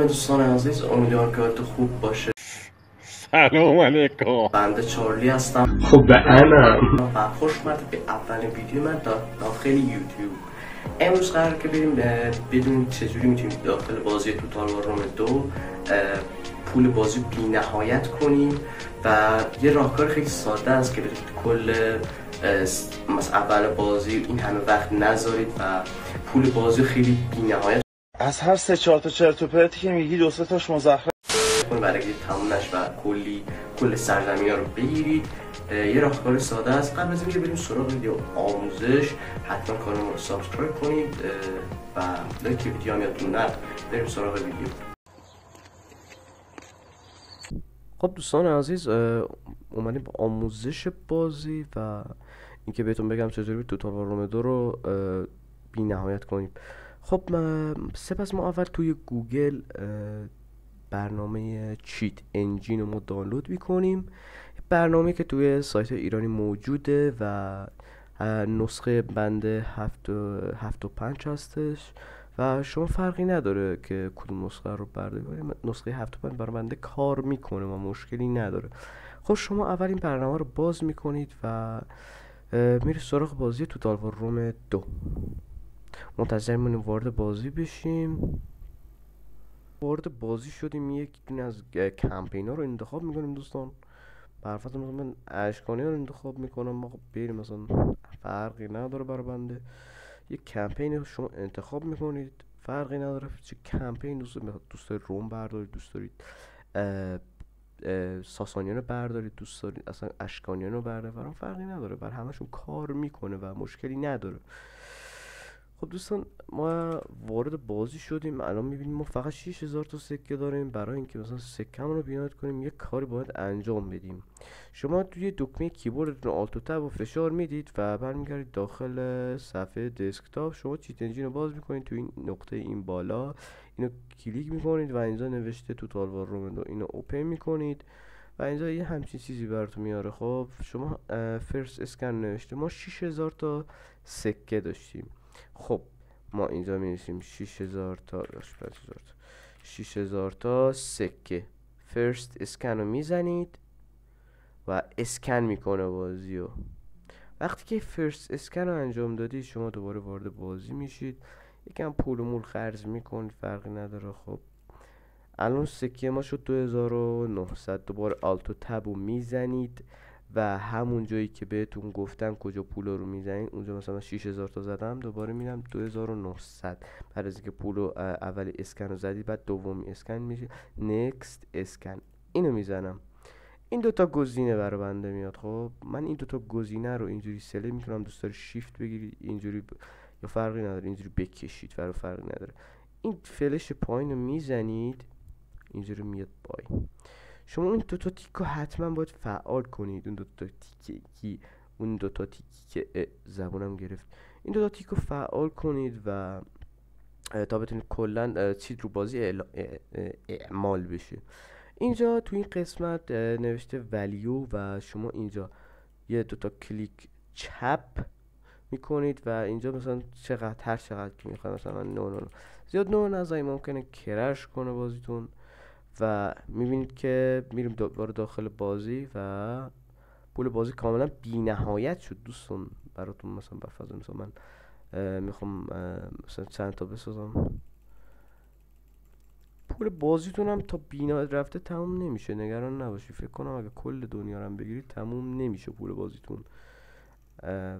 دوستان عزیز، امیدوارم که حالت خوب باشه. سلام علیکم. بنده چارلی هستم. خب به انم و خوش اومدید به اولین ویدیو من داخل یوتیوب. امروز قراره که بریم بدونیم چجوری میتونیم داخل بازی توتال وار روم 2 پول بازی بی نهایت کنیم و یه راهکار خیلی ساده است که بتونید کل مثلا اول بازی این همه وقت نذارید و پول بازی خیلی بی نهایت از هر 3-4 تا چرت و پرتی که میگی 2-3 تاش مزخرف برای که تموم نشه و کل سرزمین ها رو بگیرید. یه راهکار ساده است. قبل از اینکه بریم سراغ ویدیو آموزش حتما کانال ما رو سابسکرایب کنید و لایک ویدیو هم یادتون نره. بریم سراغ ویدیو. خب دوستان عزیز، اومدیم با آموزش بازی و اینکه بهتون بگم چطوری توتال وار روم 2 رو بی نهایت کنیم. خب سپس ما اول توی گوگل برنامه چیت انجین رو ما دانلود میکنیم. برنامه که توی سایت ایرانی موجوده و نسخه بند 7.5 هستش و شما فرقی نداره که کدوم نسخه رو بردارید. نسخه 7.5 برای بنده کار میکنه و مشکلی نداره. خب شما اول این برنامه رو باز میکنید و میرید سراغ بازی توتال وار روم 2. منتظر میمونیم وارد بازی بشیم. وارد بازی شدیم، یک دونه از کمپینا رو انتخاب میکنیم دوستان. برفت مثلا من اشکانی رو انتخاب میکنم. ما بریم مثلا فرقی نداره برای بنده. یک کمپین شما انتخاب میکنید، فرقی نداره چه کمپین دوست دارید روم بردارید، دوست دارید ساسانیان رو بردارید، دوست دارید اصلا اشکانیان رو بردارید، فرقی نداره، بر همشون کار میکنه و مشکلی نداره. خب دوستان ما وارد بازی شدیم. الان میبینیم ما فقط 6000 تا سکه داریم. برای اینکه مثلا سکه‌مون رو بینایت کنیم یک کاری باید انجام بدیم. شما توی دکمه کیبوردتون آلت و تب و فشار میدید و برمیگردید داخل صفحه دسکتاپ. شما چیت انجین رو باز میکنید، توی این نقطه این بالا اینو کلیک میکنید و اینجا نوشته توتال وار روم 2 اینو اوپن میکنید و اینجا یه همچین چیزی براتون میاره. خب شما فرست اسکن نوشته، ما 6000 تا سکه داشتیم. خب ما اینجا می‌نویسیم 6000 تا 6000 تا سکه. فرست اسکن رو میزنید و اسکن میکنه بازی رو. وقتی که فرست اسکن رو انجام دادید شما دوباره وارد بازی میشید، یکم پول و مول خرج میکنید، فرقی نداره. خب الان سکه ما شد 2900. دوباره آلت و تب رو میزنید و همون جایی که بهتون گفتم کجا پول رو میزنید اونجا مثلا 6000 تا زدم، دوباره میرم 2900. بعد از اینکه پول رو اول اسکن رو زدید بعد دومی اسکن میشه نکست اسکن، اینو میزنم. این دوتا گزینه برای بنده میاد. خب من این دوتا گزینه رو اینجوری سلکت میکنم. دوست داری شیفت بگیرید اینجوری یا فرقی نداره اینجوری بکشید، فرقی نداره. این فلش پایین رو میزنید اینجوری میاد پایین. شما این دوتا تیک رو حتما باید فعال کنید. اون دوتا تیکی که زبونم گرفت، این دوتا تیک رو فعال کنید و تا بتونید کلا چیز رو بازی اعمال بشه. اینجا تو این قسمت نوشته ولیو و شما اینجا یه دوتا کلیک چپ میکنید و اینجا مثلا هر چقدر که میخواید، مثلا نه زیاد نه نذارید، ممکنه کرش کنه بازیتون. و میبینید که میریم دوباره داخل بازی و پول بازی کاملا بی نهایت شد دوستان براتون. مثلا برفرض مثلا من میخوام مثلا چند تا بسازم، پول بازیتون هم تا بی نهایت رفته تموم نمیشه. نگران نباشید، فکر کنم اگه کل دنیا رو هم بگیرید تموم نمیشه پول بازیتون.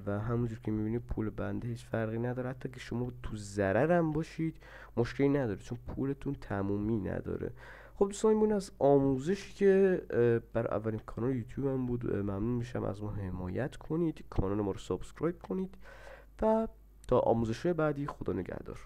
و همونجور که میبینید پول بنده هیچ فرقی نداره. حتی که شما تو ضرر هم باشید مشکلی نداره چون پولتون تمومی نداره. خب دوستان این بود از آموزشی که برای اولین کانال یوتیوب هم بود. ممنون میشم از ما حمایت کنید، کانال ما رو سابسکرایب کنید و تا آموزش بعدی خدا نگهدار.